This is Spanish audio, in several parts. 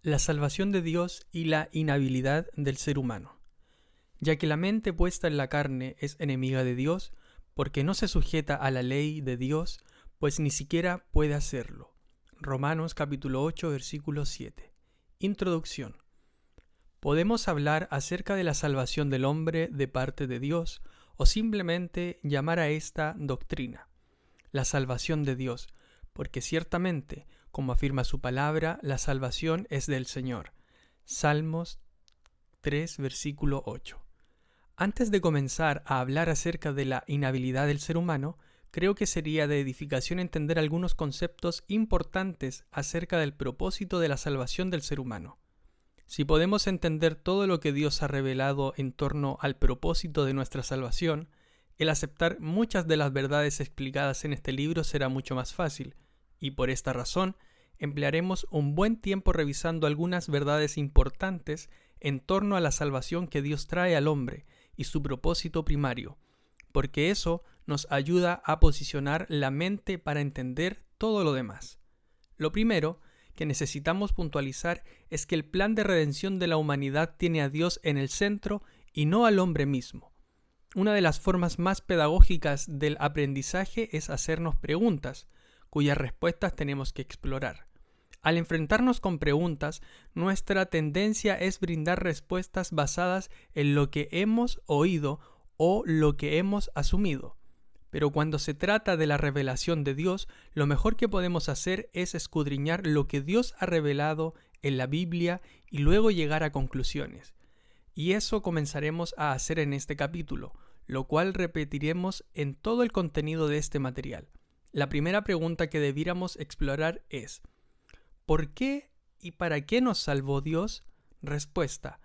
La salvación de Dios y la inhabilidad del ser humano. Ya que la mente puesta en la carne es enemiga de Dios, porque no se sujeta a la ley de Dios, pues ni siquiera puede hacerlo. Romanos capítulo 8, versículo 7. Introducción. Podemos hablar acerca de la salvación del hombre de parte de Dios, o simplemente llamar a esta doctrina, la salvación de Dios, porque ciertamente, como afirma su palabra, la salvación es del Señor. Salmos 3, versículo 8. Antes de comenzar a hablar acerca de la inhabilidad del ser humano, creo que sería de edificación entender algunos conceptos importantes acerca del propósito de la salvación del ser humano. Si podemos entender todo lo que Dios ha revelado en torno al propósito de nuestra salvación, el aceptar muchas de las verdades explicadas en este libro será mucho más fácil, y por esta razón emplearemos un buen tiempo revisando algunas verdades importantes en torno a la salvación que Dios trae al hombre y su propósito primario, porque eso nos ayuda a posicionar la mente para entender todo lo demás. Lo primero que necesitamos puntualizar es que el plan de redención de la humanidad tiene a Dios en el centro y no al hombre mismo. Una de las formas más pedagógicas del aprendizaje es hacernos preguntas, cuyas respuestas tenemos que explorar. Al enfrentarnos con preguntas, nuestra tendencia es brindar respuestas basadas en lo que hemos oído o lo que hemos asumido. Pero cuando se trata de la revelación de Dios, lo mejor que podemos hacer es escudriñar lo que Dios ha revelado en la Biblia y luego llegar a conclusiones. Y eso comenzaremos a hacer en este capítulo, lo cual repetiremos en todo el contenido de este material. La primera pregunta que debiéramos explorar es: ¿por qué y para qué nos salvó Dios? Respuesta: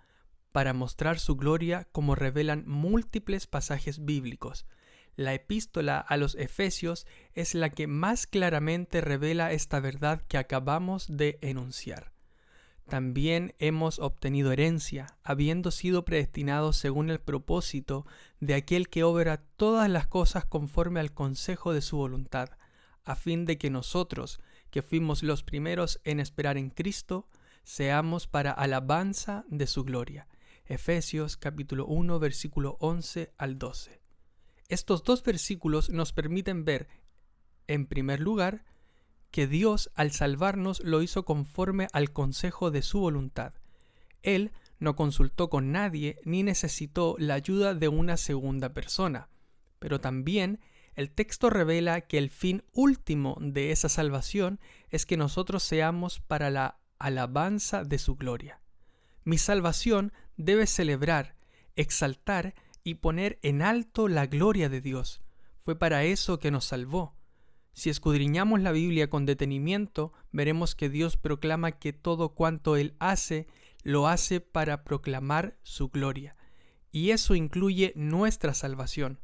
para mostrar su gloria, como revelan múltiples pasajes bíblicos. La epístola a los Efesios es la que más claramente revela esta verdad que acabamos de enunciar. También hemos obtenido herencia, habiendo sido predestinados según el propósito de aquel que obra todas las cosas conforme al consejo de su voluntad, a fin de que nosotros, que fuimos los primeros en esperar en Cristo, seamos para alabanza de su gloria. Efesios capítulo 1, versículo 11 al 12. Estos dos versículos nos permiten ver, en primer lugar, que Dios al salvarnos lo hizo conforme al consejo de su voluntad. Él no consultó con nadie ni necesitó la ayuda de una segunda persona. Pero también el texto revela que el fin último de esa salvación es que nosotros seamos para la alabanza de su gloria. Mi salvación debe celebrar, exaltar y poner en alto la gloria de Dios. Fue para eso que nos salvó. Si escudriñamos la Biblia con detenimiento, veremos que Dios proclama que todo cuanto Él hace, lo hace para proclamar su gloria. Y eso incluye nuestra salvación.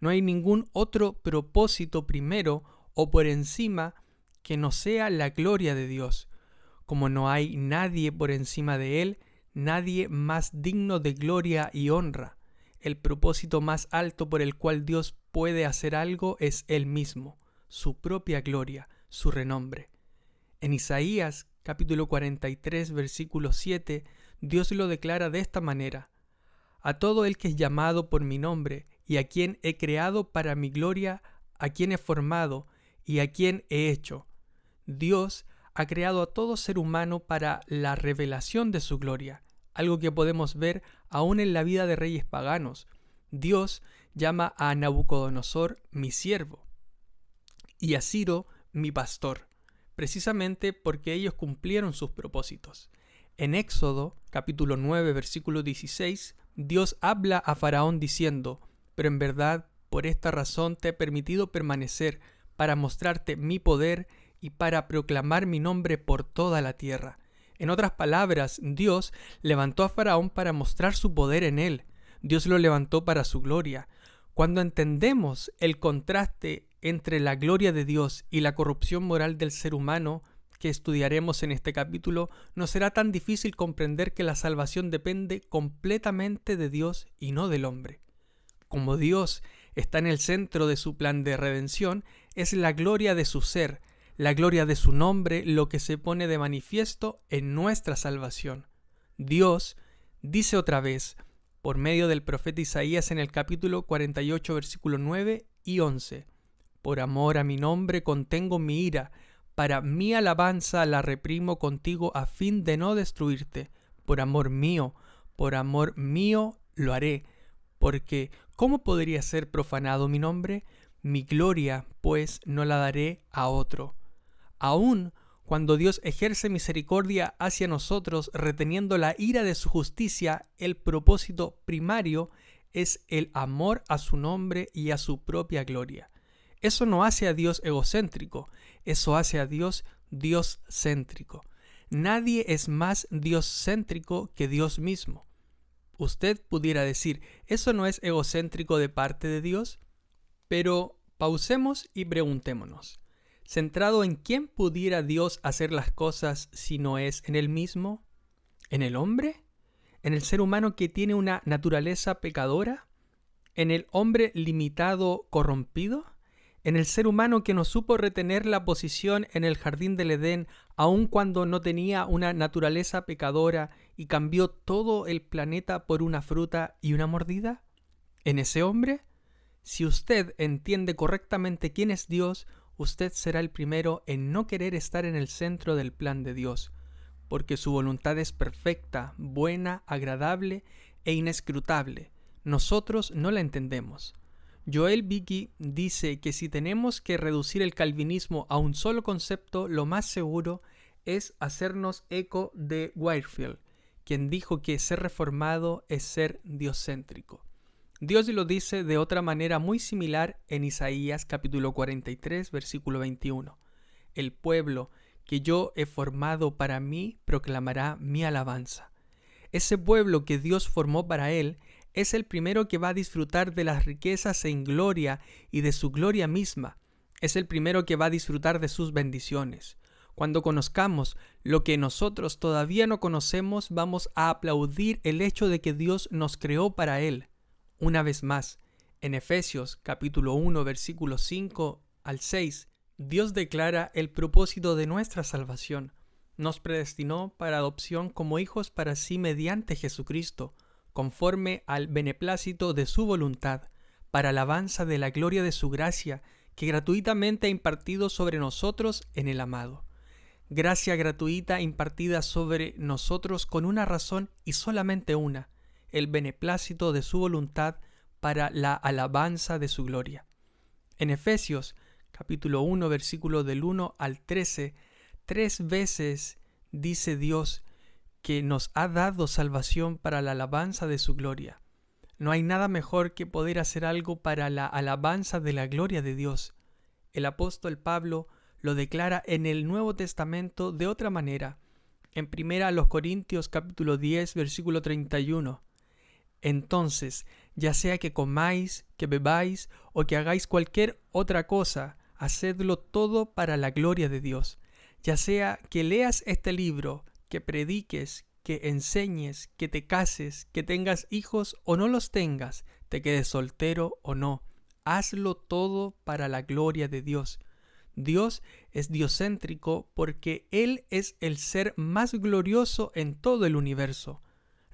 No hay ningún otro propósito primero o por encima que no sea la gloria de Dios. Como no hay nadie por encima de Él, nadie más digno de gloria y honra. El propósito más alto por el cual Dios puede hacer algo es Él mismo, su propia gloria, su renombre. En Isaías capítulo 43, versículo 7, Dios lo declara de esta manera: a todo el que es llamado por mi nombre, y a quien he creado para mi gloria, a quien he formado y a quien he hecho. Dios ha creado a todo ser humano para la revelación de su gloria, algo que podemos ver aún en la vida de reyes paganos. Dios llama a Nabucodonosor mi siervo y a Ciro mi pastor, precisamente porque ellos cumplieron sus propósitos. En Éxodo capítulo 9, versículo 16, Dios habla a Faraón diciendo: pero en verdad por esta razón te he permitido permanecer, para mostrarte mi poder y para proclamar mi nombre por toda la tierra. En otras palabras, Dios levantó a Faraón para mostrar su poder en él. Dios lo levantó para su gloria. Cuando entendemos el contraste entre la gloria de Dios y la corrupción moral del ser humano, que estudiaremos en este capítulo, no será tan difícil comprender que la salvación depende completamente de Dios y no del hombre. Como Dios está en el centro de su plan de redención, es la gloria de su ser, la gloria de su nombre, lo que se pone de manifiesto en nuestra salvación. Dios dice otra vez, por medio del profeta Isaías en el capítulo 48, versículos 9 y 11, por amor a mi nombre contengo mi ira, para mi alabanza la reprimo contigo a fin de no destruirte. Por amor mío lo haré, porque ¿cómo podría ser profanado mi nombre? Mi gloria, pues, no la daré a otro. Aún cuando Dios ejerce misericordia hacia nosotros, reteniendo la ira de su justicia, el propósito primario es el amor a su nombre y a su propia gloria. Eso no hace a Dios egocéntrico, eso hace a Dios dioscéntrico. Nadie es más dioscéntrico que Dios mismo. Usted pudiera decir, ¿eso no es egocéntrico de parte de Dios? Pero pausemos y preguntémonos, ¿centrado en quién pudiera Dios hacer las cosas si no es en Él mismo? ¿En el hombre? ¿En el ser humano que tiene una naturaleza pecadora? ¿En el hombre limitado, corrompido? ¿En el ser humano que no supo retener la posición en el jardín del Edén aun cuando no tenía una naturaleza pecadora y cambió todo el planeta por una fruta y una mordida? ¿En ese hombre? Si usted entiende correctamente quién es Dios, usted será el primero en no querer estar en el centro del plan de Dios, porque su voluntad es perfecta, buena, agradable e inescrutable. Nosotros no la entendemos. Joel Beeke dice que si tenemos que reducir el calvinismo a un solo concepto, lo más seguro es hacernos eco de Whitefield, quien dijo que ser reformado es ser dioscéntrico. Dios lo dice de otra manera muy similar en Isaías capítulo 43, versículo 21. El pueblo que yo he formado para mí proclamará mi alabanza. Ese pueblo que Dios formó para él es el primero que va a disfrutar de las riquezas en gloria y de su gloria misma. Es el primero que va a disfrutar de sus bendiciones. Cuando conozcamos lo que nosotros todavía no conocemos, vamos a aplaudir el hecho de que Dios nos creó para Él. Una vez más, en Efesios capítulo 1, versículos 5 al 6, Dios declara el propósito de nuestra salvación. Nos predestinó para adopción como hijos para sí mediante Jesucristo, conforme al beneplácito de su voluntad, para alabanza de la gloria de su gracia, que gratuitamente ha impartido sobre nosotros en el amado. Gracia gratuita impartida sobre nosotros con una razón y solamente una, el beneplácito de su voluntad para la alabanza de su gloria. En Efesios capítulo 1, versículo del 1 al 13, 3 veces dice Dios que nos ha dado salvación para la alabanza de su gloria. No hay nada mejor que poder hacer algo para la alabanza de la gloria de Dios. El apóstol Pablo lo declara en el Nuevo Testamento de otra manera. En 1 Corintios capítulo 10, versículo 31. Entonces, ya sea que comáis, que bebáis o que hagáis cualquier otra cosa, hacedlo todo para la gloria de Dios. Ya sea que leas este libro, que prediques, que enseñes, que te cases, que tengas hijos o no los tengas, te quedes soltero o no, hazlo todo para la gloria de Dios. Dios es dioscéntrico porque Él es el ser más glorioso en todo el universo.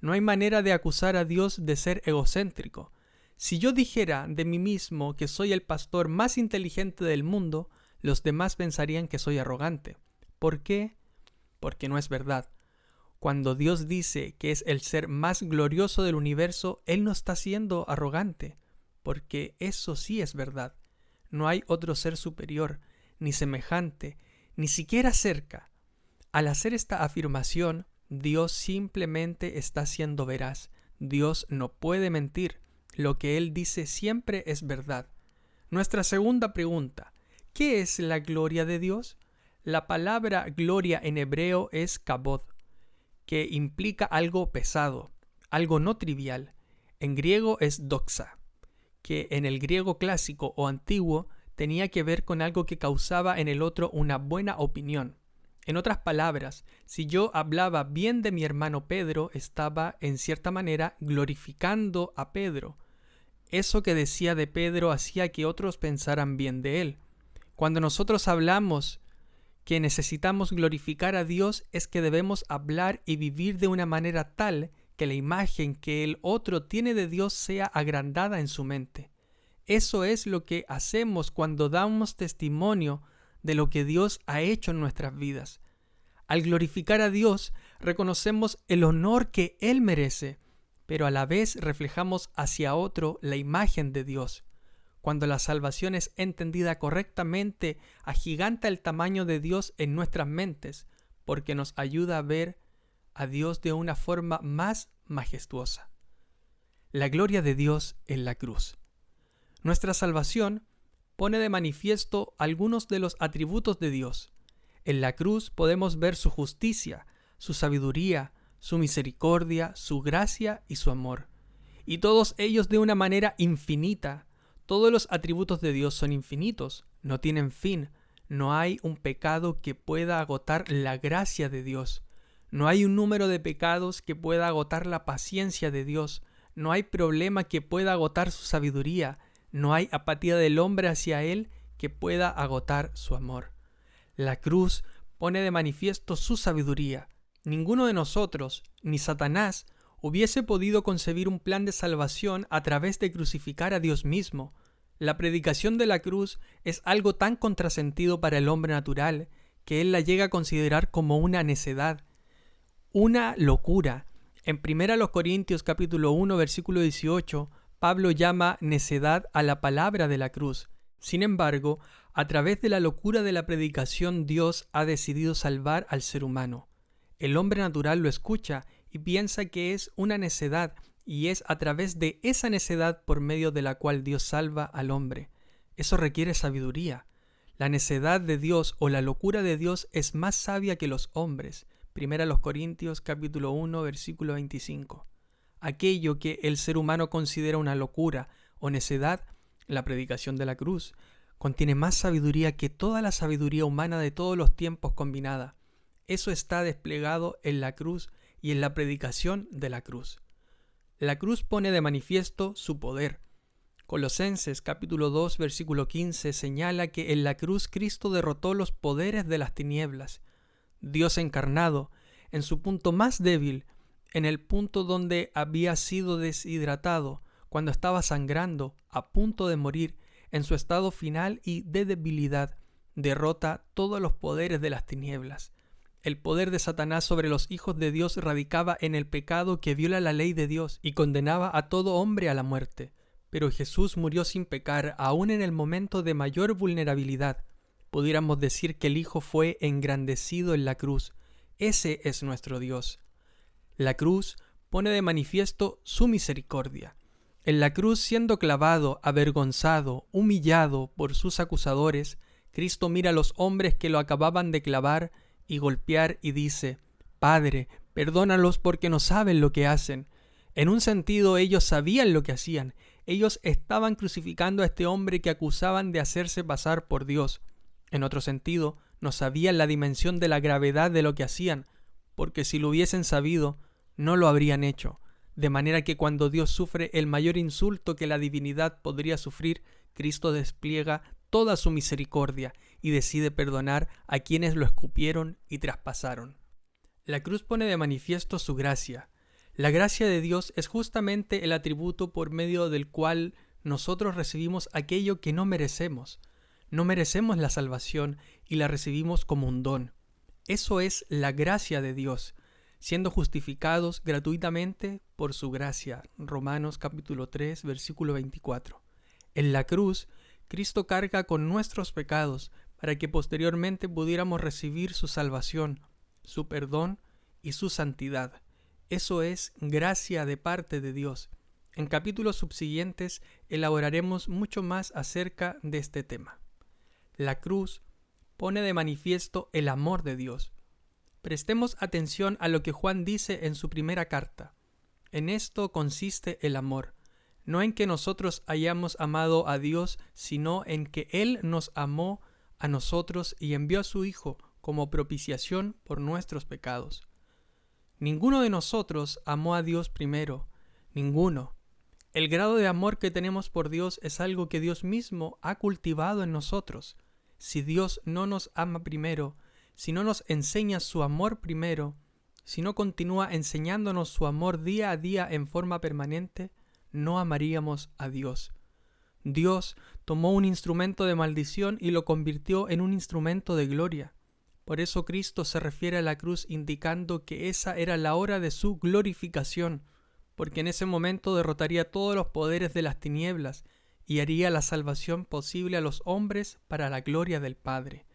No hay manera de acusar a Dios de ser egocéntrico. Si yo dijera de mí mismo que soy el pastor más inteligente del mundo, los demás pensarían que soy arrogante. ¿Por qué? Porque no es verdad. Cuando Dios dice que es el ser más glorioso del universo, Él no está siendo arrogante, porque eso sí es verdad. No hay otro ser superior, ni semejante, ni siquiera cerca. Al hacer esta afirmación, Dios simplemente está siendo veraz. Dios no puede mentir. Lo que Él dice siempre es verdad. Nuestra segunda pregunta, ¿qué es la gloria de Dios? La palabra gloria en hebreo es kabod, que implica algo pesado, algo no trivial. En griego es doxa, que en el griego clásico o antiguo tenía que ver con algo que causaba en el otro una buena opinión. En otras palabras, si yo hablaba bien de mi hermano Pedro, estaba en cierta manera glorificando a Pedro. Eso que decía de Pedro hacía que otros pensaran bien de él. Cuando nosotros hablamos que necesitamos glorificar a Dios es que debemos hablar y vivir de una manera tal que la imagen que el otro tiene de Dios sea agrandada en su mente. Eso es lo que hacemos cuando damos testimonio de lo que Dios ha hecho en nuestras vidas. Al glorificar a Dios, reconocemos el honor que Él merece, pero a la vez reflejamos hacia otro la imagen de Dios. Cuando la salvación es entendida correctamente, agiganta el tamaño de Dios en nuestras mentes, porque nos ayuda a ver a Dios de una forma más majestuosa. La gloria de Dios en la cruz. Nuestra salvación pone de manifiesto algunos de los atributos de Dios. En la cruz podemos ver su justicia, su sabiduría, su misericordia, su gracia y su amor. Y todos ellos de una manera infinita. Todos los atributos de Dios son infinitos, no tienen fin. No hay un pecado que pueda agotar la gracia de Dios. No hay un número de pecados que pueda agotar la paciencia de Dios. No hay problema que pueda agotar su sabiduría. No hay apatía del hombre hacia Él que pueda agotar su amor. La cruz pone de manifiesto su sabiduría. Ninguno de nosotros, ni Satanás, hubiese podido concebir un plan de salvación a través de crucificar a Dios mismo. La predicación de la cruz es algo tan contrasentido para el hombre natural que él la llega a considerar como una necedad, una locura. En 1 Corintios capítulo 1 versículo 18, Pablo llama necedad a la palabra de la cruz. Sin embargo, a través de la locura de la predicación, Dios ha decidido salvar al ser humano. El hombre natural lo escucha y piensa que es una necedad, y es a través de esa necedad por medio de la cual Dios salva al hombre. Eso requiere sabiduría. La necedad de Dios o la locura de Dios es más sabia que los hombres. 1 Corintios capítulo 1 versículo 25. Aquello que el ser humano considera una locura o necedad, la predicación de la cruz, contiene más sabiduría que toda la sabiduría humana de todos los tiempos combinada. Eso está desplegado en la cruz y en la predicación de la cruz. La cruz pone de manifiesto su poder. Colosenses capítulo 2 versículo 15 señala que en la cruz Cristo derrotó los poderes de las tinieblas. Dios encarnado, en su punto más débil, en el punto donde había sido deshidratado, cuando estaba sangrando, a punto de morir, en su estado final y de debilidad, derrota todos los poderes de las tinieblas. El poder de Satanás sobre los hijos de Dios radicaba en el pecado que viola la ley de Dios y condenaba a todo hombre a la muerte. Pero Jesús murió sin pecar, aún en el momento de mayor vulnerabilidad. Pudiéramos decir que el Hijo fue engrandecido en la cruz. Ese es nuestro Dios. La cruz pone de manifiesto su misericordia. En la cruz, siendo clavado, avergonzado, humillado por sus acusadores, Cristo mira a los hombres que lo acababan de clavar y golpear y dice: Padre, perdónalos porque no saben lo que hacen. En un sentido, ellos sabían lo que hacían. Ellos estaban crucificando a este hombre que acusaban de hacerse pasar por Dios. En otro sentido, no sabían la dimensión de la gravedad de lo que hacían, porque si lo hubiesen sabido, no lo habrían hecho. De manera que cuando Dios sufre el mayor insulto que la divinidad podría sufrir, Cristo despliega toda su misericordia y decide perdonar a quienes lo escupieron y traspasaron. La cruz pone de manifiesto su gracia. La gracia de Dios es justamente el atributo por medio del cual nosotros recibimos aquello que no merecemos. No merecemos la salvación y la recibimos como un don. Eso es la gracia de Dios, siendo justificados gratuitamente por su gracia. Romanos capítulo 3, versículo 24. En la cruz, Cristo carga con nuestros pecados para que posteriormente pudiéramos recibir su salvación, su perdón y su santidad. Eso es gracia de parte de Dios. En capítulos subsiguientes elaboraremos mucho más acerca de este tema. La cruz pone de manifiesto el amor de Dios. Prestemos atención a lo que Juan dice en su primera carta. En esto consiste el amor, no en que nosotros hayamos amado a Dios, sino en que Él nos amó a nosotros y envió a su Hijo como propiciación por nuestros pecados. Ninguno de nosotros amó a Dios primero, ninguno. El grado de amor que tenemos por Dios es algo que Dios mismo ha cultivado en nosotros. Si Dios no nos ama primero, si no nos enseña su amor primero, si no continúa enseñándonos su amor día a día en forma permanente, no amaríamos a Dios. Dios tomó un instrumento de maldición y lo convirtió en un instrumento de gloria. Por eso Cristo se refiere a la cruz indicando que esa era la hora de su glorificación, porque en ese momento derrotaría todos los poderes de las tinieblas y haría la salvación posible a los hombres para la gloria del Padre.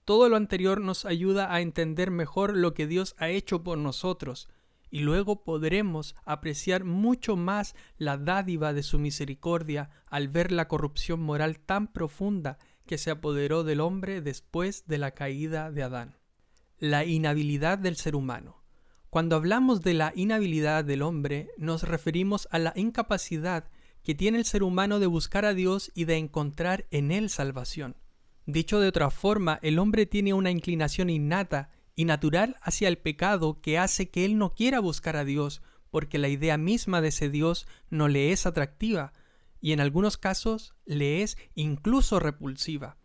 Todo lo anterior nos ayuda a entender mejor lo que Dios ha hecho por nosotros, y luego podremos apreciar mucho más la dádiva de su misericordia al ver la corrupción moral tan profunda que se apoderó del hombre después de la caída de Adán. La inhabilidad del ser humano. Cuando hablamos de la inhabilidad del hombre, nos referimos a la incapacidad que tiene el ser humano de buscar a Dios y de encontrar en él salvación. Dicho de otra forma, el hombre tiene una inclinación innata y natural hacia el pecado que hace que él no quiera buscar a Dios, porque la idea misma de ese Dios no le es atractiva, y en algunos casos le es incluso repulsiva.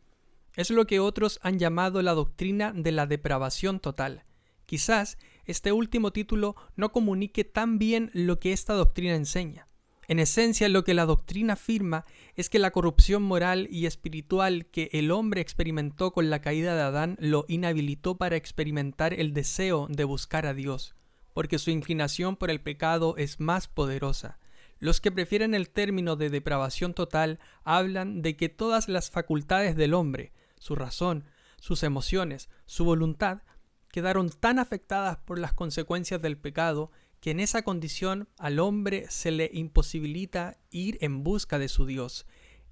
Es lo que otros han llamado la doctrina de la depravación total. Quizás este último título no comunique tan bien lo que esta doctrina enseña. En esencia, lo que la doctrina afirma es que la corrupción moral y espiritual que el hombre experimentó con la caída de Adán lo inhabilitó para experimentar el deseo de buscar a Dios, porque su inclinación por el pecado es más poderosa. Los que prefieren el término de depravación total hablan de que todas las facultades del hombre, su razón, sus emociones, su voluntad, quedaron tan afectadas por las consecuencias del pecado que en esa condición al hombre se le imposibilita ir en busca de su Dios.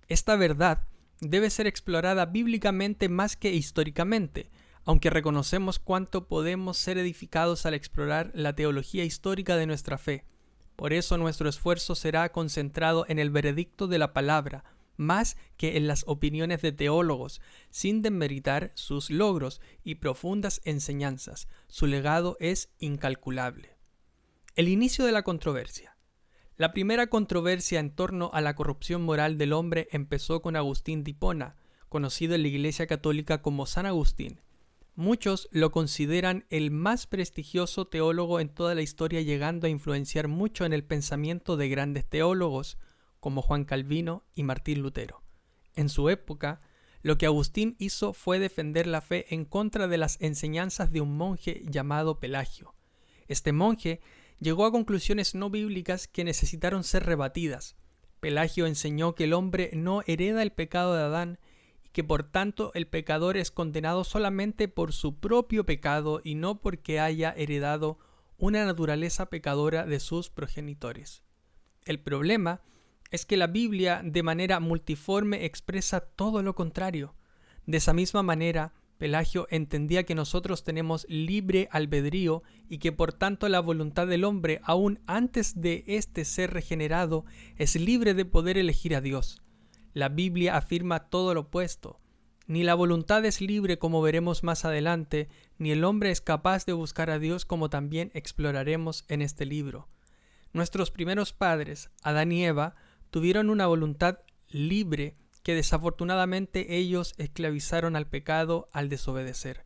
Esta verdad debe ser explorada bíblicamente más que históricamente, aunque reconocemos cuánto podemos ser edificados al explorar la teología histórica de nuestra fe. Por eso nuestro esfuerzo será concentrado en el veredicto de la palabra, más que en las opiniones de teólogos, sin demeritar sus logros y profundas enseñanzas. Su legado es incalculable. El inicio de la controversia. La primera controversia en torno a la corrupción moral del hombre empezó con Agustín de Hipona, conocido en la Iglesia Católica como San Agustín. Muchos lo consideran el más prestigioso teólogo en toda la historia, llegando a influenciar mucho en el pensamiento de grandes teólogos, como Juan Calvino y Martín Lutero. En su época, lo que Agustín hizo fue defender la fe en contra de las enseñanzas de un monje llamado Pelagio. Este monje llegó a conclusiones no bíblicas que necesitaron ser rebatidas. Pelagio enseñó que el hombre no hereda el pecado de Adán y que por tanto el pecador es condenado solamente por su propio pecado y no porque haya heredado una naturaleza pecadora de sus progenitores. El problema es que la Biblia de manera multiforme expresa todo lo contrario. De esa misma manera, Pelagio entendía que nosotros tenemos libre albedrío y que por tanto la voluntad del hombre, aún antes de éste ser regenerado, es libre de poder elegir a Dios. La Biblia afirma todo lo opuesto. Ni la voluntad es libre, como veremos más adelante, ni el hombre es capaz de buscar a Dios, como también exploraremos en este libro. Nuestros primeros padres, Adán y Eva, tuvieron una voluntad libre que desafortunadamente ellos esclavizaron al pecado al desobedecer.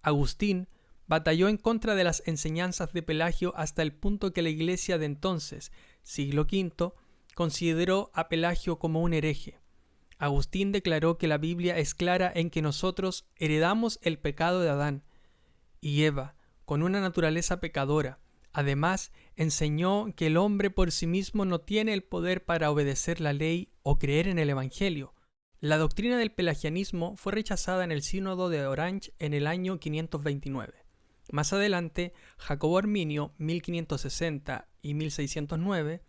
Agustín batalló en contra de las enseñanzas de Pelagio hasta el punto que la Iglesia de entonces, siglo V, consideró a Pelagio como un hereje. Agustín declaró que la Biblia es clara en que nosotros heredamos el pecado de Adán y Eva con una naturaleza pecadora. Además, enseñó que el hombre por sí mismo no tiene el poder para obedecer la ley o creer en el Evangelio. La doctrina del pelagianismo fue rechazada en el Sínodo de Orange en el año 529. Más adelante, Jacobo Arminio, 1560 y 1609,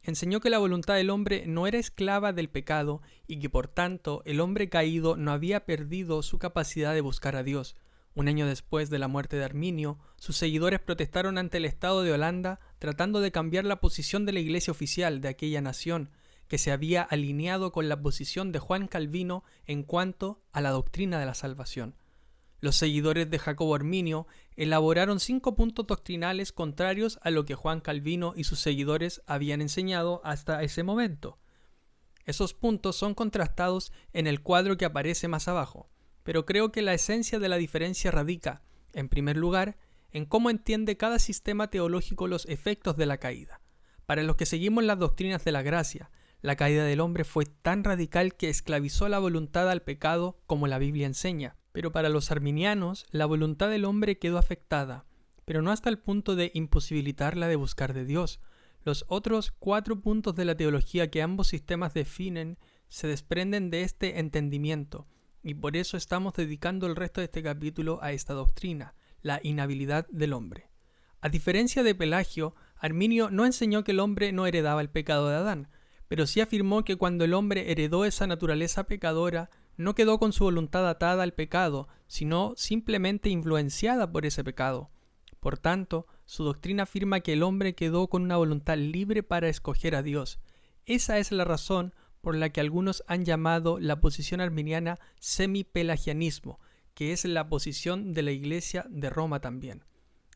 enseñó que la voluntad del hombre no era esclava del pecado y que por tanto el hombre caído no había perdido su capacidad de buscar a Dios. Un año después de la muerte de Arminio, sus seguidores protestaron ante el Estado de Holanda tratando de cambiar la posición de la iglesia oficial de aquella nación, que se había alineado con la posición de Juan Calvino en cuanto a la doctrina de la salvación. Los seguidores de Jacobo Arminio elaboraron 5 puntos doctrinales contrarios a lo que Juan Calvino y sus seguidores habían enseñado hasta ese momento. Esos puntos son contrastados en el cuadro que aparece más abajo. pero creo que la esencia de la diferencia radica, en primer lugar, en cómo entiende cada sistema teológico los efectos de la caída. Para los que seguimos las doctrinas de la gracia, la caída del hombre fue tan radical que esclavizó la voluntad al pecado como la Biblia enseña. Pero para los arminianos, la voluntad del hombre quedó afectada, pero no hasta el punto de imposibilitarla de buscar de Dios. Los otros 4 puntos de la teología que ambos sistemas definen se desprenden de este entendimiento, y por eso estamos dedicando el resto de este capítulo a esta doctrina, la inhabilidad del hombre. A diferencia de Pelagio, Arminio no enseñó que el hombre no heredaba el pecado de Adán, pero sí afirmó que cuando el hombre heredó esa naturaleza pecadora, no quedó con su voluntad atada al pecado, sino simplemente influenciada por ese pecado. Por tanto, su doctrina afirma que el hombre quedó con una voluntad libre para escoger a Dios. Esa es la razón por la que algunos han llamado la posición arminiana semi-pelagianismo, que es la posición de la Iglesia de Roma también.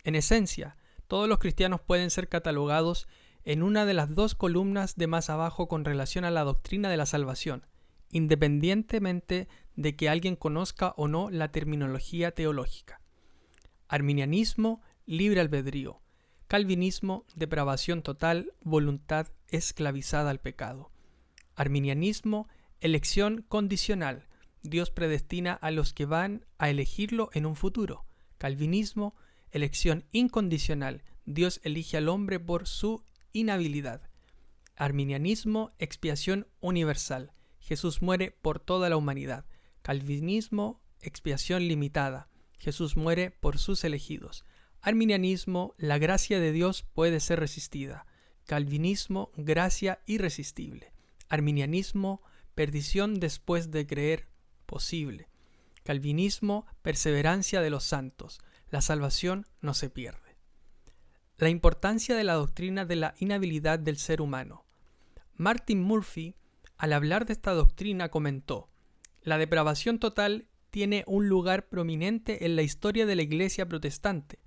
En esencia, todos los cristianos pueden ser catalogados en una de las 2 columnas de más abajo con relación a la doctrina de la salvación, independientemente de que alguien conozca o no la terminología teológica. Arminianismo, libre albedrío. Calvinismo, depravación total, voluntad esclavizada al pecado. Arminianismo, elección condicional. Dios predestina a los que van a elegirlo en un futuro. Calvinismo, elección incondicional. Dios elige al hombre por su inhabilidad. Arminianismo, expiación universal. Jesús muere por toda la humanidad. Calvinismo, expiación limitada. Jesús muere por sus elegidos. Arminianismo, la gracia de Dios puede ser resistida. Calvinismo, gracia irresistible. Arminianismo, perdición después de creer, posible. Calvinismo, perseverancia de los santos. La salvación no se pierde. La importancia de la doctrina de la inhabilidad del ser humano. Martin Murphy, al hablar de esta doctrina, comentó: la depravación total tiene un lugar prominente en la historia de la Iglesia protestante.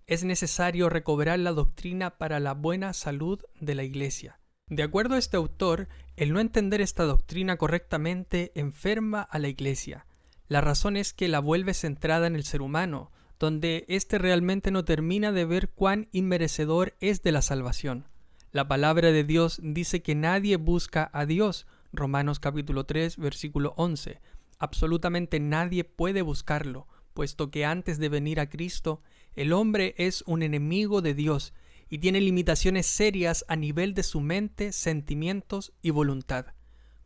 Es necesario recobrar la doctrina para la buena salud de la Iglesia. De acuerdo a este autor, el no entender esta doctrina correctamente enferma a la Iglesia. La razón es que la vuelve centrada en el ser humano, donde éste realmente no termina de ver cuán inmerecedor es de la salvación. La palabra de Dios dice que nadie busca a Dios, Romanos capítulo 3, versículo 11. Absolutamente nadie puede buscarlo, puesto que antes de venir a Cristo, el hombre es un enemigo de Dios y tiene limitaciones serias a nivel de su mente, sentimientos y voluntad.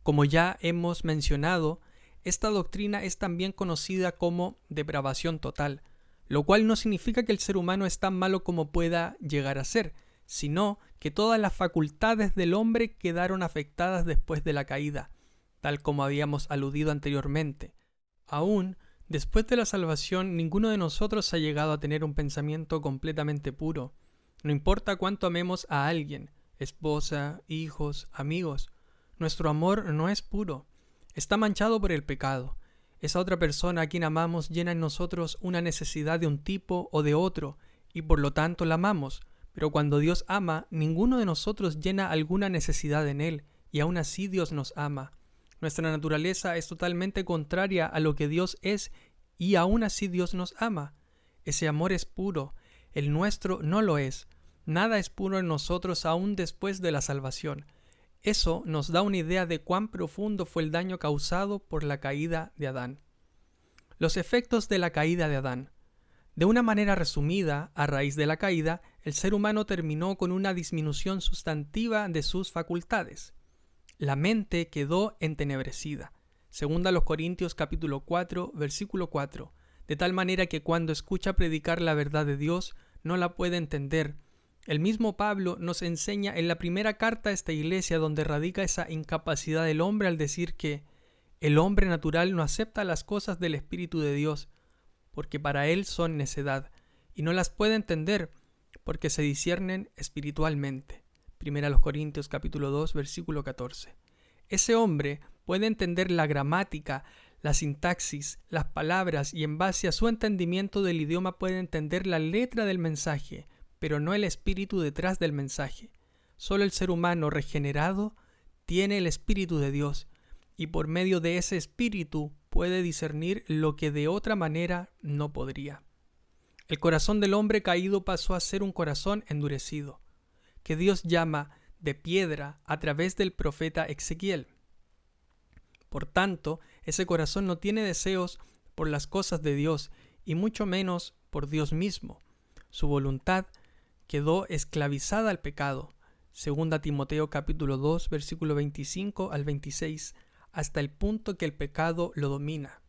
Como ya hemos mencionado, esta doctrina es también conocida como depravación total, lo cual no significa que el ser humano es tan malo como pueda llegar a ser, sino que todas las facultades del hombre quedaron afectadas después de la caída, tal como habíamos aludido anteriormente. Aún después de la salvación, ninguno de nosotros ha llegado a tener un pensamiento completamente puro. No importa cuánto amemos a alguien, esposa, hijos, amigos, nuestro amor no es puro, está manchado por el pecado. Esa otra persona a quien amamos llena en nosotros una necesidad de un tipo o de otro, y por lo tanto la amamos. Pero cuando Dios ama, ninguno de nosotros llena alguna necesidad en Él, y aún así Dios nos ama. Nuestra naturaleza es totalmente contraria a lo que Dios es, y aún así Dios nos ama. Ese amor es puro, el nuestro no lo es. Nada es puro en nosotros aún después de la salvación. Eso nos da una idea de cuán profundo fue el daño causado por la caída de Adán. Los efectos de la caída de Adán. De una manera resumida, a raíz de la caída, el ser humano terminó con una disminución sustantiva de sus facultades. La mente quedó entenebrecida. Segunda a los Corintios capítulo 4, versículo 4, de tal manera que cuando escucha predicar la verdad de Dios, no la puede entender. El mismo Pablo nos enseña en la primera carta a esta iglesia donde radica esa incapacidad del hombre al decir que el hombre natural no acepta las cosas del Espíritu de Dios, porque para él son necedad, y no las puede entender, porque se disciernen espiritualmente. Primera a los Corintios capítulo 2, versículo 14. Ese hombre puede entender la gramática, la sintaxis, las palabras, y en base a su entendimiento del idioma puede entender la letra del mensaje, pero no el espíritu detrás del mensaje. Solo el ser humano regenerado tiene el Espíritu de Dios, y por medio de ese espíritu puede discernir lo que de otra manera no podría. El corazón del hombre caído pasó a ser un corazón endurecido, que Dios llama de piedra a través del profeta Ezequiel. Por tanto, ese corazón no tiene deseos por las cosas de Dios y mucho menos por Dios mismo. Su voluntad quedó esclavizada al pecado. 2 Timoteo capítulo 2, versículo 25 al 26, hasta el punto que el pecado lo domina.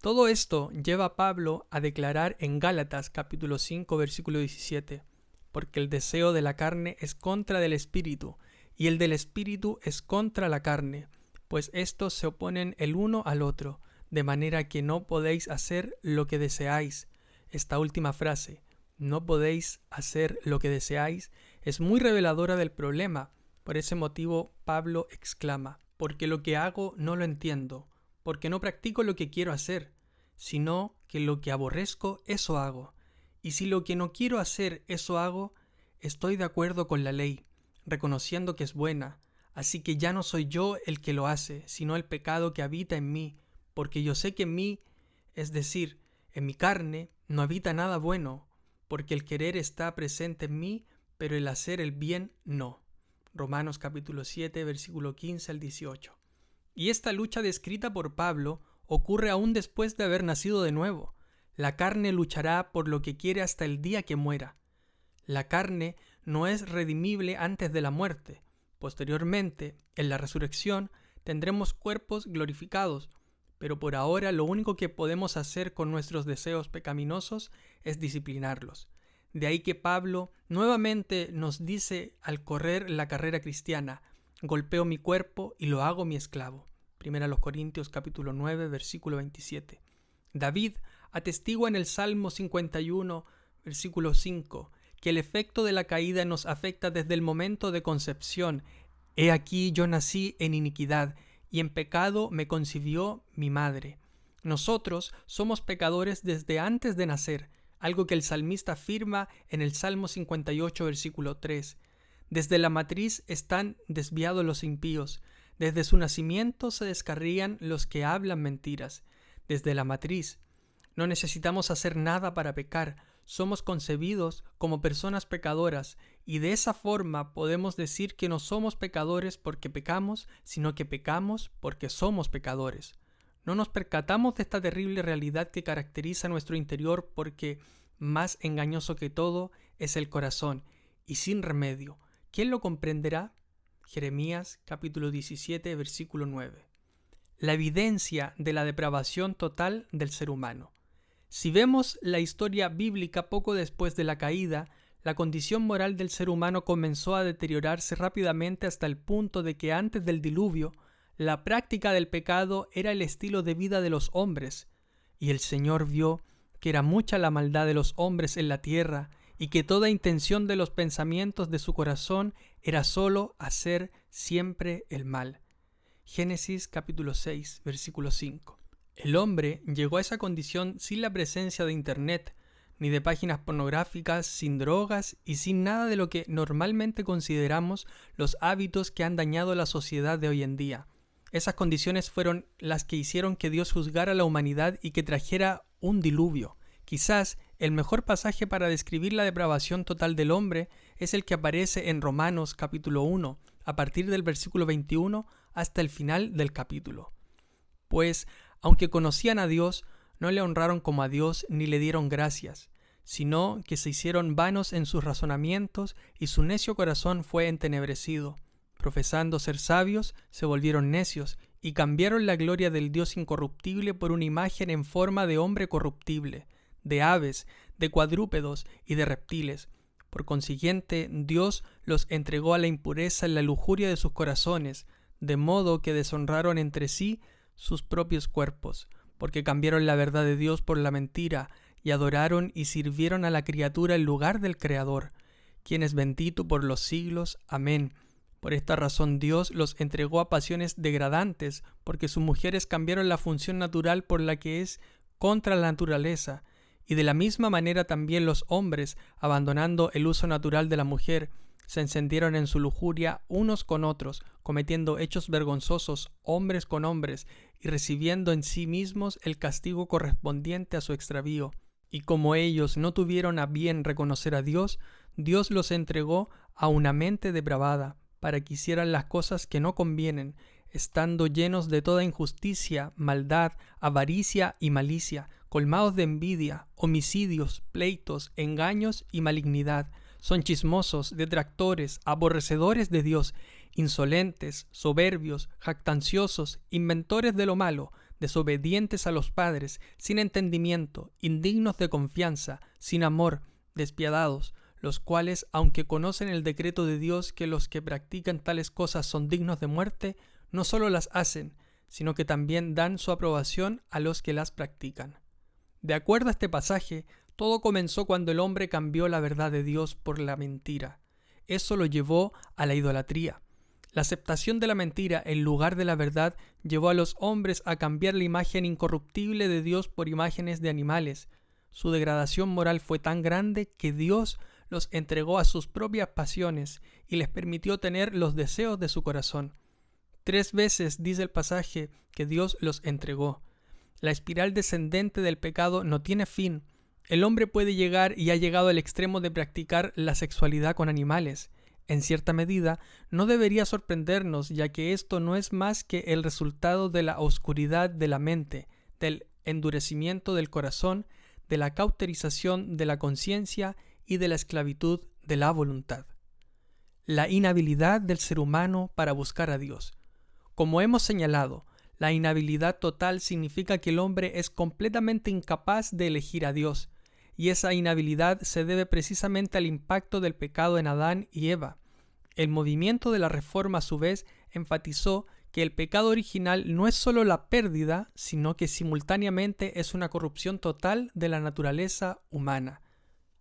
Todo esto lleva a Pablo a declarar en Gálatas capítulo 5, versículo 17, porque el deseo de la carne es contra del espíritu, y el del espíritu es contra la carne, pues estos se oponen el uno al otro, de manera que no podéis hacer lo que deseáis. Esta última frase, no podéis hacer lo que deseáis, es muy reveladora del problema. Por ese motivo, Pablo exclama, porque lo que hago no lo entiendo, porque no practico lo que quiero hacer, sino que lo que aborrezco, eso hago. Y si lo que no quiero hacer, eso hago, estoy de acuerdo con la ley, reconociendo que es buena. Así que ya no soy yo el que lo hace, sino el pecado que habita en mí, porque yo sé que en mí, es decir, en mi carne, no habita nada bueno, porque el querer está presente en mí, pero el hacer el bien no. Romanos capítulo 7, versículo 15 al 18. Y esta lucha descrita por Pablo ocurre aún después de haber nacido de nuevo. La carne luchará por lo que quiere hasta el día que muera. La carne no es redimible antes de la muerte. Posteriormente, en la resurrección, tendremos cuerpos glorificados, pero por ahora lo único que podemos hacer con nuestros deseos pecaminosos es disciplinarlos. De ahí que Pablo nuevamente nos dice al correr la carrera cristiana, golpeo mi cuerpo y lo hago mi esclavo. 1 Corintios capítulo 9, versículo 27. David atestigua en el Salmo 51, versículo 5, que el efecto de la caída nos afecta desde el momento de concepción. He aquí yo nací en iniquidad, y en pecado me concibió mi madre. Nosotros somos pecadores desde antes de nacer, algo que el salmista afirma en el Salmo 58, versículo 3. Desde la matriz están desviados los impíos, desde su nacimiento se descarrían los que hablan mentiras. Desde la matriz. No necesitamos hacer nada para pecar, somos concebidos como personas pecadoras, y de esa forma podemos decir que no somos pecadores porque pecamos, sino que pecamos porque somos pecadores. No nos percatamos de esta terrible realidad que caracteriza nuestro interior porque más engañoso que todo es el corazón, y sin remedio. ¿Quién lo comprenderá? Jeremías capítulo 17, versículo 9. La evidencia de la depravación total del ser humano. Si vemos la historia bíblica poco después de la caída, la condición moral del ser humano comenzó a deteriorarse rápidamente hasta el punto de que antes del diluvio, la práctica del pecado era el estilo de vida de los hombres, y el Señor vio que era mucha la maldad de los hombres en la tierra, y que toda intención de los pensamientos de su corazón era solo hacer siempre el mal. Génesis capítulo 6, versículo 5. El hombre llegó a esa condición sin la presencia de Internet, ni de páginas pornográficas, sin drogas y sin nada de lo que normalmente consideramos los hábitos que han dañado la sociedad de hoy en día. Esas condiciones fueron las que hicieron que Dios juzgara a la humanidad y que trajera un diluvio. Quizás el mejor pasaje para describir la depravación total del hombre es el que aparece en Romanos capítulo 1, a partir del versículo 21 hasta el final del capítulo. Pues, aunque conocían a Dios, no le honraron como a Dios ni le dieron gracias, sino que se hicieron vanos en sus razonamientos y su necio corazón fue entenebrecido. Profesando ser sabios, se volvieron necios y cambiaron la gloria del Dios incorruptible por una imagen en forma de hombre corruptible, de aves, de cuadrúpedos y de reptiles. Por consiguiente, Dios los entregó a la impureza en la lujuria de sus corazones, de modo que deshonraron entre sí sus propios cuerpos, porque cambiaron la verdad de Dios por la mentira, y adoraron y sirvieron a la criatura en lugar del Creador, quien es bendito por los siglos. Amén. Por esta razón Dios los entregó a pasiones degradantes, porque sus mujeres cambiaron la función natural por la que es contra la naturaleza, y de la misma manera también los hombres, abandonando el uso natural de la mujer, se encendieron en su lujuria unos con otros, cometiendo hechos vergonzosos hombres con hombres, y recibiendo en sí mismos el castigo correspondiente a su extravío. Y como ellos no tuvieron a bien reconocer a Dios, Dios los entregó a una mente depravada, para que hicieran las cosas que no convienen, estando llenos de toda injusticia, maldad, avaricia y malicia, colmados de envidia, homicidios, pleitos, engaños y malignidad. Son chismosos, detractores, aborrecedores de Dios, insolentes, soberbios, jactanciosos, inventores de lo malo, desobedientes a los padres, sin entendimiento, indignos de confianza, sin amor, despiadados, los cuales, aunque conocen el decreto de Dios que los que practican tales cosas son dignos de muerte, no solo las hacen, sino que también dan su aprobación a los que las practican. De acuerdo a este pasaje, todo comenzó cuando el hombre cambió la verdad de Dios por la mentira. Eso lo llevó a la idolatría. La aceptación de la mentira en lugar de la verdad llevó a los hombres a cambiar la imagen incorruptible de Dios por imágenes de animales. Su degradación moral fue tan grande que Dios los entregó a sus propias pasiones y les permitió tener los deseos de su corazón. 3 veces dice el pasaje que Dios los entregó. La espiral descendente del pecado no tiene fin. El hombre puede llegar y ha llegado al extremo de practicar la sexualidad con animales. En cierta medida, no debería sorprendernos, ya que esto no es más que el resultado de la oscuridad de la mente, del endurecimiento del corazón, de la cauterización de la conciencia y de la esclavitud de la voluntad. La inhabilidad del ser humano para buscar a Dios. Como hemos señalado, la inhabilidad total significa que el hombre es completamente incapaz de elegir a Dios, y esa inhabilidad se debe precisamente al impacto del pecado en Adán y Eva. El movimiento de la Reforma, a su vez, enfatizó que el pecado original no es solo la pérdida, sino que simultáneamente es una corrupción total de la naturaleza humana.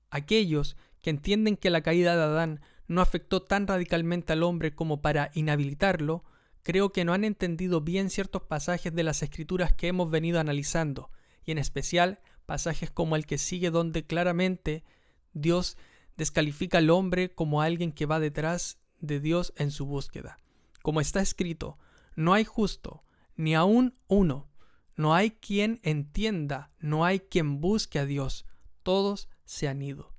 Aquellos que entienden que la caída de Adán no afectó tan radicalmente al hombre como para inhabilitarlo, creo que no han entendido bien ciertos pasajes de las Escrituras que hemos venido analizando, y en especial pasajes como el que sigue, donde claramente Dios descalifica al hombre como alguien que va detrás de Dios en su búsqueda. Como está escrito, no hay justo, ni aun uno, no hay quien entienda, no hay quien busque a Dios, todos se han ido.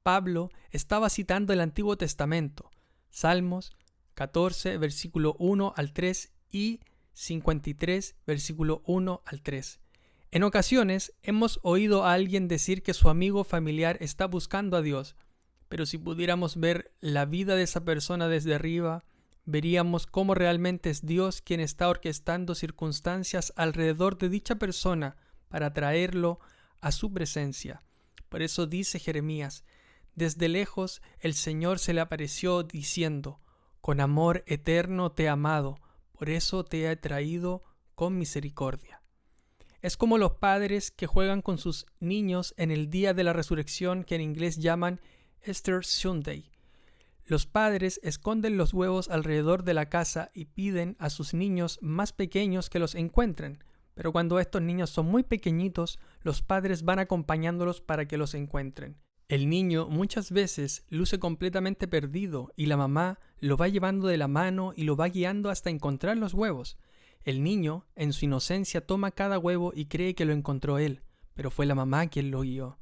Pablo estaba citando el Antiguo Testamento, Salmos 14, versículo 1 al 3 y 53, versículo 1 al 3. En ocasiones hemos oído a alguien decir que su amigo familiar está buscando a Dios, pero si pudiéramos ver la vida de esa persona desde arriba, veríamos cómo realmente es Dios quien está orquestando circunstancias alrededor de dicha persona para traerlo a su presencia. Por eso dice Jeremías: desde lejos el Señor se le apareció diciendo: con amor eterno te he amado, por eso te he traído con misericordia. Es como los padres que juegan con sus niños en el día de la resurrección, que en inglés llaman Easter Sunday. Los padres esconden los huevos alrededor de la casa y piden a sus niños más pequeños que los encuentren, pero cuando estos niños son muy pequeñitos, los padres van acompañándolos para que los encuentren. El niño muchas veces luce completamente perdido y la mamá lo va llevando de la mano y lo va guiando hasta encontrar los huevos. El niño, en su inocencia, toma cada huevo y cree que lo encontró él, pero fue la mamá quien lo guió.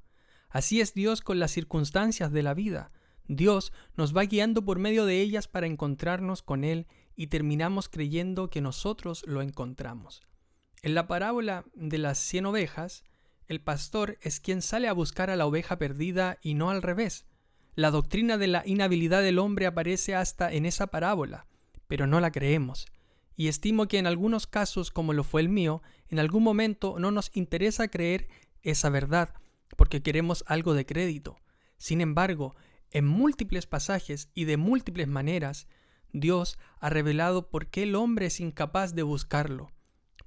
Así es Dios con las circunstancias de la vida. Dios nos va guiando por medio de ellas para encontrarnos con Él y terminamos creyendo que nosotros lo encontramos. En la parábola de las 100 ovejas, el pastor es quien sale a buscar a la oveja perdida y no al revés. La doctrina de la inhabilidad del hombre aparece hasta en esa parábola, pero no la creemos. Y estimo que en algunos casos, como lo fue el mío, en algún momento no nos interesa creer esa verdad, porque queremos algo de crédito. Sin embargo, en múltiples pasajes y de múltiples maneras, Dios ha revelado por qué el hombre es incapaz de buscarlo.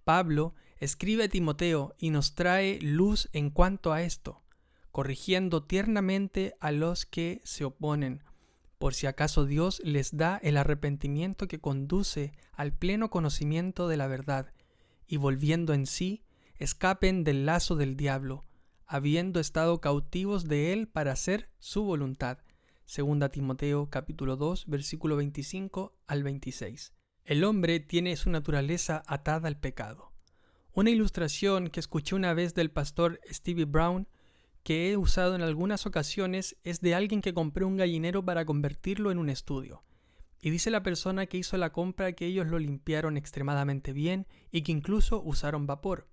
Pablo escribe a Timoteo y nos trae luz en cuanto a esto, corrigiendo tiernamente a los que se oponen, por si acaso Dios les da el arrepentimiento que conduce al pleno conocimiento de la verdad, y volviendo en sí, escapen del lazo del diablo, habiendo estado cautivos de él para hacer su voluntad, 2 Timoteo capítulo 2, versículo 25 al 26. El hombre tiene su naturaleza atada al pecado. Una ilustración que escuché una vez del pastor Stevie Brown, que he usado en algunas ocasiones, es de alguien que compró un gallinero para convertirlo en un estudio. Y dice la persona que hizo la compra que ellos lo limpiaron extremadamente bien y que incluso usaron vapor.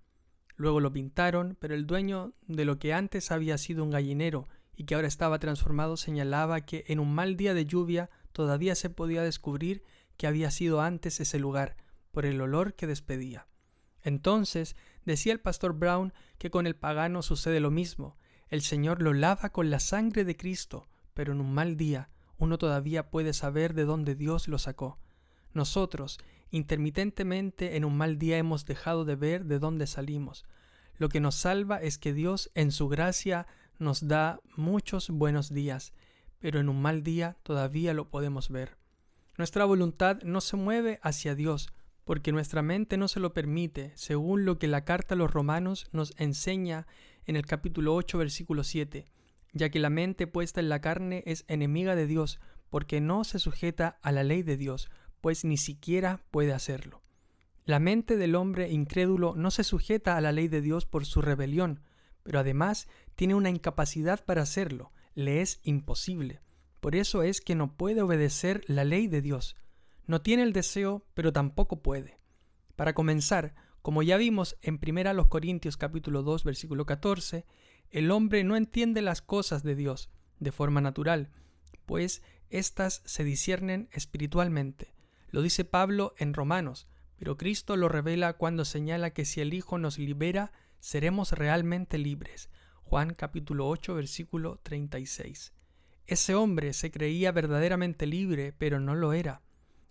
Luego lo pintaron, pero el dueño de lo que antes había sido un gallinero y que ahora estaba transformado señalaba que en un mal día de lluvia todavía se podía descubrir que había sido antes ese lugar, por el olor que despedía. Entonces, decía el pastor Brown que con el pagano sucede lo mismo. El Señor lo lava con la sangre de Cristo, pero en un mal día uno todavía puede saber de dónde Dios lo sacó. Nosotros, intermitentemente en un mal día hemos dejado de ver de dónde salimos. Lo que nos salva es que Dios en su gracia nos da muchos buenos días, pero en un mal día todavía lo podemos ver. Nuestra voluntad no se mueve hacia Dios, porque nuestra mente no se lo permite, según lo que la carta a los Romanos nos enseña en el capítulo 8, versículo 7, ya que la mente puesta en la carne es enemiga de Dios, porque no se sujeta a la ley de Dios, pues ni siquiera puede hacerlo. La mente del hombre incrédulo no se sujeta a la ley de Dios por su rebelión, pero además tiene una incapacidad para hacerlo, le es imposible. Por eso es que no puede obedecer la ley de Dios. No tiene el deseo, pero tampoco puede. Para comenzar, como ya vimos en 1 Corintios capítulo 2, versículo 14, el hombre no entiende las cosas de Dios de forma natural, pues éstas se disciernen espiritualmente. Lo dice Pablo en Romanos, pero Cristo lo revela cuando señala que si el Hijo nos libera, seremos realmente libres. Juan capítulo 8, versículo 36. Ese hombre se creía verdaderamente libre, pero no lo era.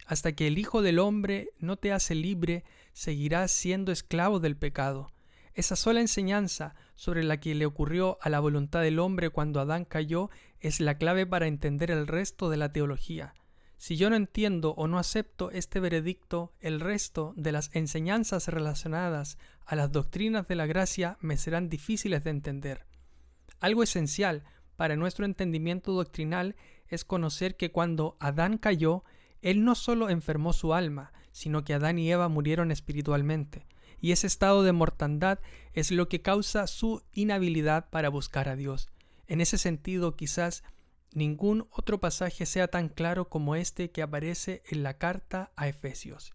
Hasta que el Hijo del Hombre no te hace libre, seguirás siendo esclavo del pecado. Esa sola enseñanza sobre la que le ocurrió a la voluntad del hombre cuando Adán cayó es la clave para entender el resto de la teología. Si yo no entiendo o no acepto este veredicto, el resto de las enseñanzas relacionadas a las doctrinas de la gracia me serán difíciles de entender. Algo esencial para nuestro entendimiento doctrinal es conocer que cuando Adán cayó, él no solo enfermó su alma, sino que Adán y Eva murieron espiritualmente, y ese estado de mortandad es lo que causa su inhabilidad para buscar a Dios. En ese sentido, quizás ningún otro pasaje sea tan claro como este que aparece en la carta a Efesios.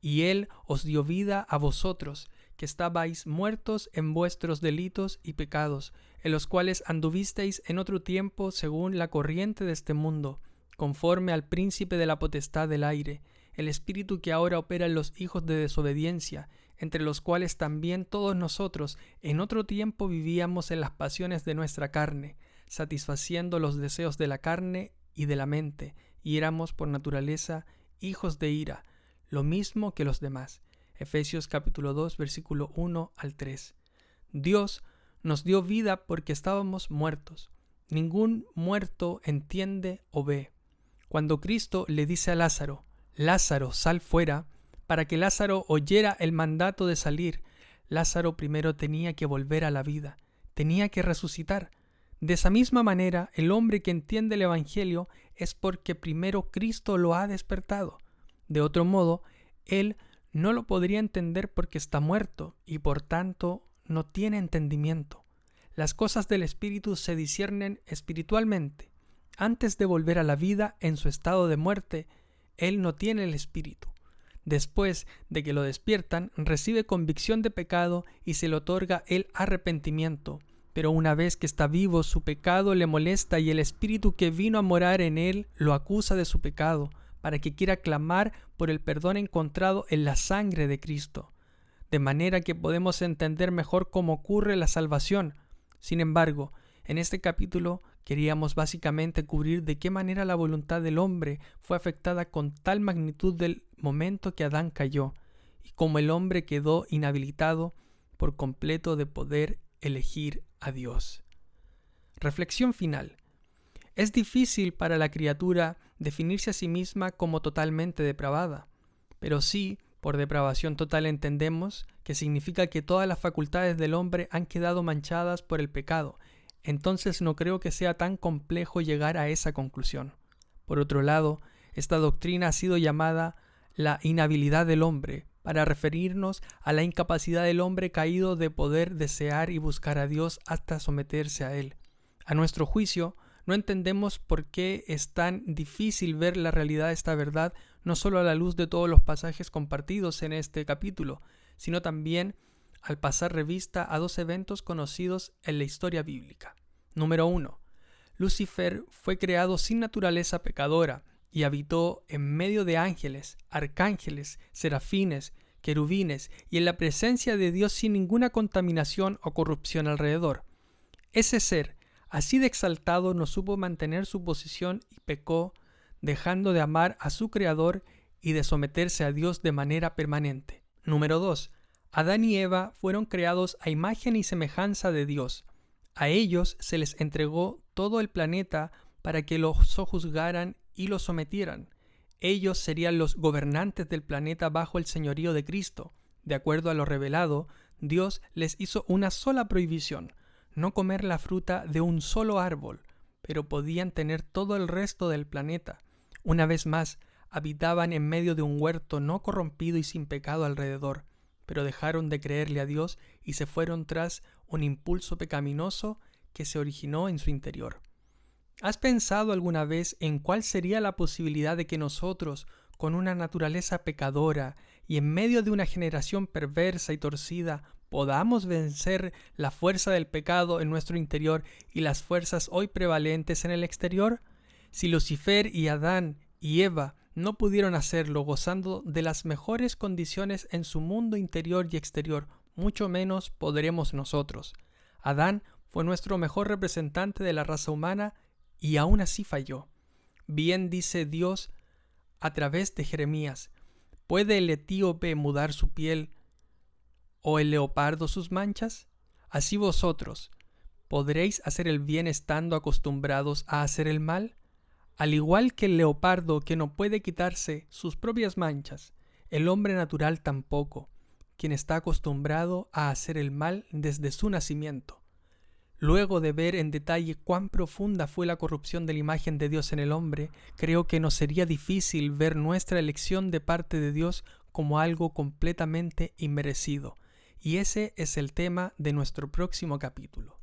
Y Él os dio vida a vosotros, que estabais muertos en vuestros delitos y pecados, en los cuales anduvisteis en otro tiempo según la corriente de este mundo, conforme al príncipe de la potestad del aire, el espíritu que ahora opera en los hijos de desobediencia, entre los cuales también todos nosotros en otro tiempo vivíamos en las pasiones de nuestra carne, satisfaciendo los deseos de la carne y de la mente, y éramos por naturaleza hijos de ira, lo mismo que los demás. Efesios capítulo 2, versículo 1 al 3. Dios nos dio vida porque estábamos muertos. Ningún muerto entiende o ve. Cuando Cristo le dice a Lázaro, Lázaro, sal fuera, para que Lázaro oyera el mandato de salir, Lázaro primero tenía que volver a la vida, tenía que resucitar. De esa misma manera, el hombre que entiende el Evangelio es porque primero Cristo lo ha despertado. De otro modo, él no lo podría entender porque está muerto y por tanto no tiene entendimiento. Las cosas del Espíritu se disciernen espiritualmente. Antes de volver a la vida en su estado de muerte, él no tiene el Espíritu. Después de que lo despiertan, recibe convicción de pecado y se le otorga el arrepentimiento. Pero una vez que está vivo, su pecado le molesta y el Espíritu que vino a morar en él lo acusa de su pecado, para que quiera clamar por el perdón encontrado en la sangre de Cristo. De manera que podemos entender mejor cómo ocurre la salvación. Sin embargo, en este capítulo queríamos básicamente cubrir de qué manera la voluntad del hombre fue afectada con tal magnitud del momento que Adán cayó, y cómo el hombre quedó inhabilitado por completo de poder elegir a Dios. Reflexión final. Es difícil para la criatura definirse a sí misma como totalmente depravada, pero sí, por depravación total entendemos que significa que todas las facultades del hombre han quedado manchadas por el pecado. entonces no creo que sea tan complejo llegar a esa conclusión. Por otro lado, esta doctrina ha sido llamada la inhabilidad del hombre, para referirnos a la incapacidad del hombre caído de poder desear y buscar a Dios hasta someterse a Él. A nuestro juicio, no entendemos por qué es tan difícil ver la realidad de esta verdad, no solo a la luz de todos los pasajes compartidos en este capítulo, sino también al pasar revista a dos eventos conocidos en la historia bíblica. Número 1. Lucifer fue creado sin naturaleza pecadora y habitó en medio de ángeles, arcángeles, serafines, querubines y en la presencia de Dios sin ninguna contaminación o corrupción alrededor. Ese ser, así de exaltado, no supo mantener su posición y pecó, dejando de amar a su Creador y de someterse a Dios de manera permanente. Número 2. Adán y Eva fueron creados a imagen y semejanza de Dios. A ellos se les entregó todo el planeta para que los sojuzgaran y los sometieran. Ellos serían los gobernantes del planeta bajo el señorío de Cristo. De acuerdo a lo revelado, Dios les hizo una sola prohibición: no comer la fruta de un solo árbol, pero podían tener todo el resto del planeta. Una vez más, habitaban en medio de un huerto no corrompido y sin pecado alrededor, pero dejaron de creerle a Dios y se fueron tras un impulso pecaminoso que se originó en su interior. ¿Has pensado alguna vez en cuál sería la posibilidad de que nosotros, con una naturaleza pecadora y en medio de una generación perversa y torcida, podamos vencer la fuerza del pecado en nuestro interior y las fuerzas hoy prevalentes en el exterior? Si Lucifer y Adán y Eva no pudieron hacerlo gozando de las mejores condiciones en su mundo interior y exterior, mucho menos podremos nosotros. Adán fue nuestro mejor representante de la raza humana y aún así falló. Bien dice Dios a través de Jeremías: ¿puede el etíope mudar su piel o el leopardo sus manchas? Así vosotros, ¿podréis hacer el bien estando acostumbrados a hacer el mal? Al igual que el leopardo, que no puede quitarse sus propias manchas, el hombre natural tampoco, quien está acostumbrado a hacer el mal desde su nacimiento. Luego de ver en detalle cuán profunda fue la corrupción de la imagen de Dios en el hombre, creo que nos sería difícil ver nuestra elección de parte de Dios como algo completamente inmerecido. Y ese es el tema de nuestro próximo capítulo.